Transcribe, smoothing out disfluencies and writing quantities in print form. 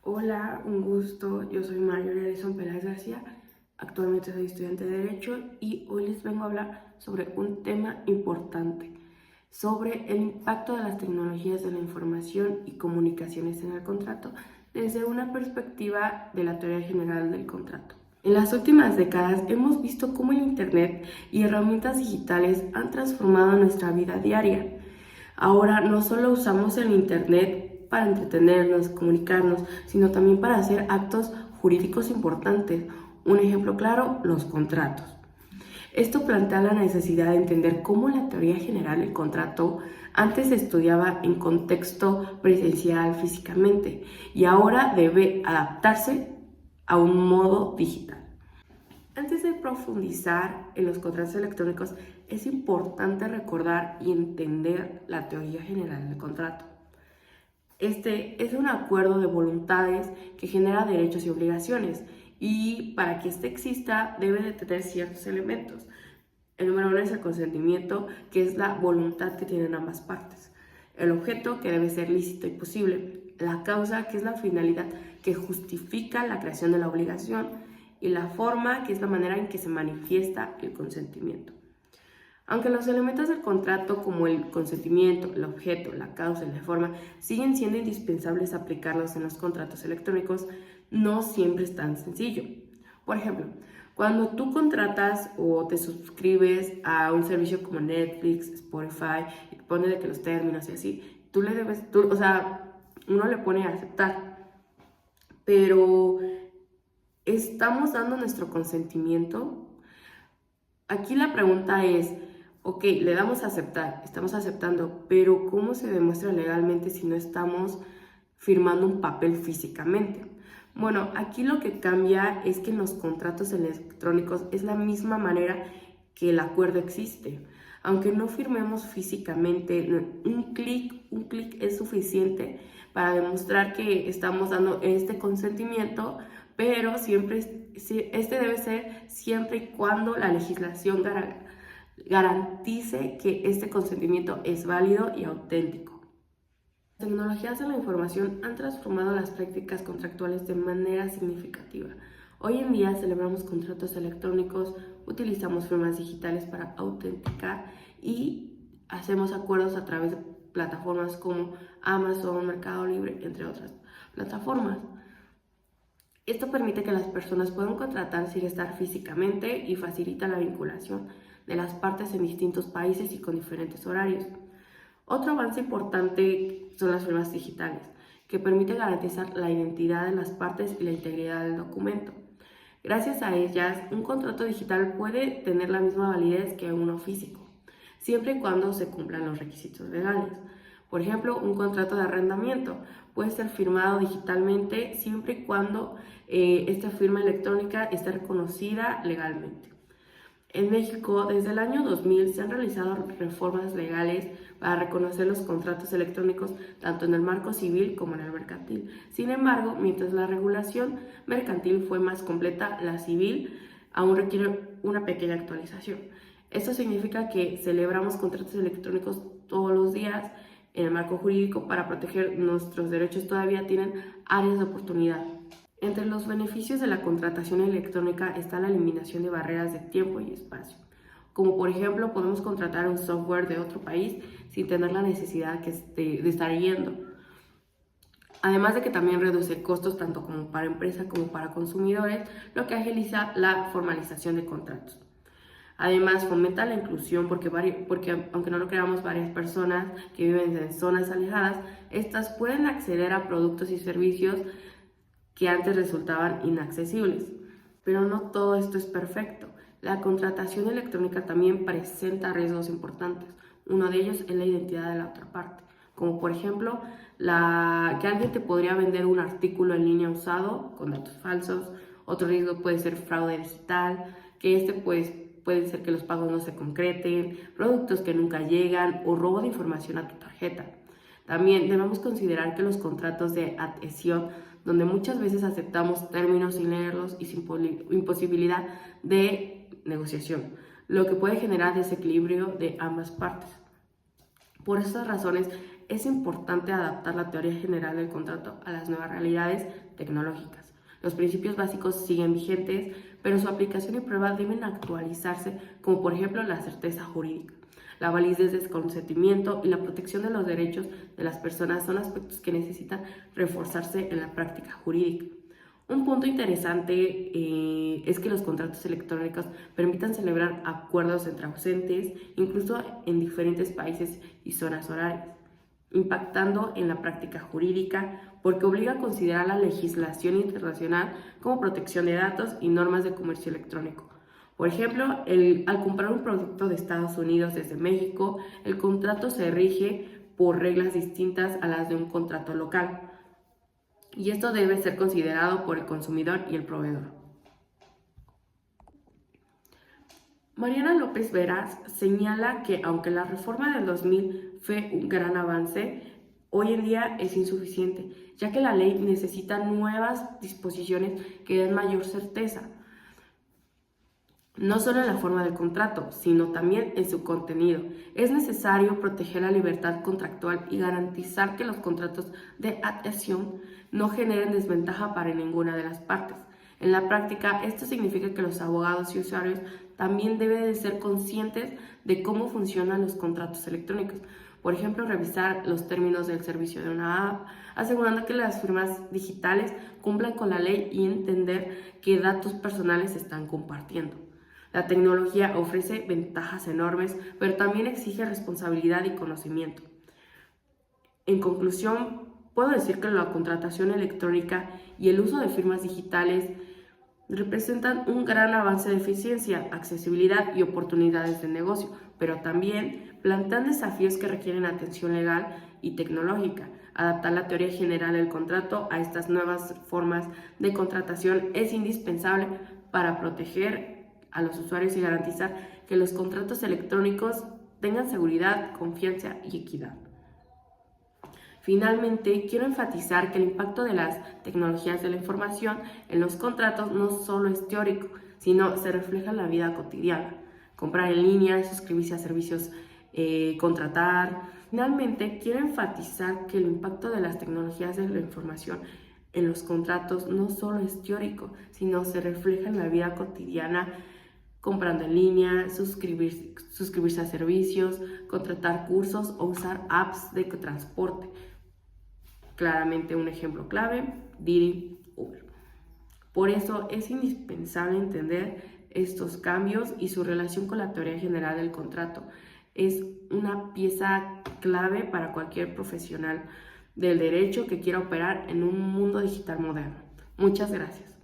Hola, un gusto. Yo soy Marjorie Alison Peláez García. Actualmente soy estudiante de Derecho y hoy les vengo a hablar sobre un tema importante, sobre el impacto de las tecnologías de la información y comunicaciones en el contrato desde una perspectiva de la teoría general del contrato. En las últimas décadas hemos visto cómo el Internet y herramientas digitales han transformado nuestra vida diaria. Ahora no solo usamos el Internet para entretenernos, comunicarnos, sino también para hacer actos jurídicos importantes. Un ejemplo claro, los contratos. Esto plantea la necesidad de entender cómo la teoría general del contrato antes se estudiaba en contexto presencial físicamente y ahora debe adaptarse a un modo digital. Antes de profundizar en los contratos electrónicos, es importante recordar y entender la teoría general del contrato. Este es un acuerdo de voluntades que genera derechos y obligaciones, y para que este exista debe de tener ciertos elementos. El número uno es el consentimiento, que es la voluntad que tienen ambas partes. El objeto, que debe ser lícito y posible. La causa, que es la finalidad que justifica la creación de la obligación. Y la forma, que es la manera en que se manifiesta el consentimiento. Aunque los elementos del contrato, como el consentimiento, el objeto, la causa y la forma, siguen siendo indispensables aplicarlos en los contratos electrónicos, no siempre es tan sencillo. Por ejemplo, cuando tú contratas o te suscribes a un servicio como Netflix, Spotify, y te pone de que los términos y así, uno le pone a aceptar, pero ¿estamos dando nuestro consentimiento? Aquí la pregunta es, ok, le damos a aceptar, estamos aceptando, pero ¿cómo se demuestra legalmente si no estamos firmando un papel físicamente? Bueno, aquí lo que cambia es que en los contratos electrónicos es la misma manera que el acuerdo existe. Aunque no firmemos físicamente, un clic es suficiente para demostrar que estamos dando este consentimiento, pero este debe ser siempre y cuando la legislación garantice que este consentimiento es válido y auténtico. Las tecnologías de la información han transformado las prácticas contractuales de manera significativa. Hoy en día celebramos contratos electrónicos, utilizamos firmas digitales para autenticar y hacemos acuerdos a través de plataformas como Amazon, Mercado Libre, entre otras plataformas. Esto permite que las personas puedan contratar sin estar físicamente y facilita la vinculación de las partes en distintos países y con diferentes horarios. Otro avance importante son las firmas digitales, que permiten garantizar la identidad de las partes y la integridad del documento. Gracias a ellas, un contrato digital puede tener la misma validez que uno físico, siempre y cuando se cumplan los requisitos legales. Por ejemplo, un contrato de arrendamiento puede ser firmado digitalmente siempre y cuando esta firma electrónica esté reconocida legalmente. En México, desde el año 2000 se han realizado reformas legales para reconocer los contratos electrónicos tanto en el marco civil como en el mercantil. Sin embargo, mientras la regulación mercantil fue más completa, la civil aún requiere una pequeña actualización. Esto significa que celebramos contratos electrónicos todos los días en el marco jurídico para proteger nuestros derechos. Todavía tienen áreas de oportunidad. Entre los beneficios de la contratación electrónica está la eliminación de barreras de tiempo y espacio. Como por ejemplo, podemos contratar un software de otro país sin tener la necesidad de estar yendo. Además de que también reduce costos tanto como para empresas como para consumidores, lo que agiliza la formalización de contratos. Además, fomenta la inclusión porque aunque no lo creamos, varias personas que viven en zonas alejadas, estas pueden acceder a productos y servicios que antes resultaban inaccesibles. Pero no todo esto es perfecto. La contratación electrónica también presenta riesgos importantes. Uno de ellos es la identidad de la otra parte, como por ejemplo que alguien te podría vender un artículo en línea usado con datos falsos. Otro riesgo puede ser fraude digital, que puede ser que los pagos no se concreten, productos que nunca llegan o robo de información a tu tarjeta. También debemos considerar que los contratos de adhesión, donde muchas veces aceptamos términos sin leerlos y sin imposibilidad de negociación, lo que puede generar desequilibrio de ambas partes. Por estas razones, es importante adaptar la teoría general del contrato a las nuevas realidades tecnológicas. Los principios básicos siguen vigentes, pero su aplicación y prueba deben actualizarse, como por ejemplo la certeza jurídica. La validez del consentimiento y la protección de los derechos de las personas son aspectos que necesitan reforzarse en la práctica jurídica. Un punto interesante es que los contratos electrónicos permitan celebrar acuerdos entre ausentes, incluso en diferentes países y zonas horarias, impactando en la práctica jurídica porque obliga a considerar la legislación internacional como protección de datos y normas de comercio electrónico. Por ejemplo, al comprar un producto de Estados Unidos desde México, el contrato se rige por reglas distintas a las de un contrato local. Y esto debe ser considerado por el consumidor y el proveedor. Mariana López Veras señala que aunque la reforma del 2000 fue un gran avance, hoy en día es insuficiente, ya que la ley necesita nuevas disposiciones que den mayor certeza, no solo en la forma del contrato, sino también en su contenido. Es necesario proteger la libertad contractual y garantizar que los contratos de adhesión no generen desventaja para ninguna de las partes. En la práctica, esto significa que los abogados y usuarios también deben de ser conscientes de cómo funcionan los contratos electrónicos. Por ejemplo, revisar los términos del servicio de una app, asegurando que las firmas digitales cumplan con la ley y entender qué datos personales se están compartiendo. La tecnología ofrece ventajas enormes, pero también exige responsabilidad y conocimiento. En conclusión, puedo decir que la contratación electrónica y el uso de firmas digitales representan un gran avance de eficiencia, accesibilidad y oportunidades de negocio, pero también plantean desafíos que requieren atención legal y tecnológica. Adaptar la teoría general del contrato a estas nuevas formas de contratación es indispensable para proteger a los usuarios y garantizar que los contratos electrónicos tengan seguridad, confianza y equidad. Finalmente, quiero enfatizar que el impacto de las tecnologías de la información en los contratos no solo es teórico, sino se refleja en la vida cotidiana. Comprar en línea, suscribirse a servicios, contratar. Finalmente, quiero enfatizar que el impacto de las tecnologías de la información en los contratos no solo es teórico, sino se refleja en la vida cotidiana, comprando en línea, suscribirse a servicios, contratar cursos o usar apps de transporte. Claramente un ejemplo clave, Didi, Uber. Por eso es indispensable entender estos cambios y su relación con la teoría general del contrato. Es una pieza clave para cualquier profesional del derecho que quiera operar en un mundo digital moderno. Muchas gracias.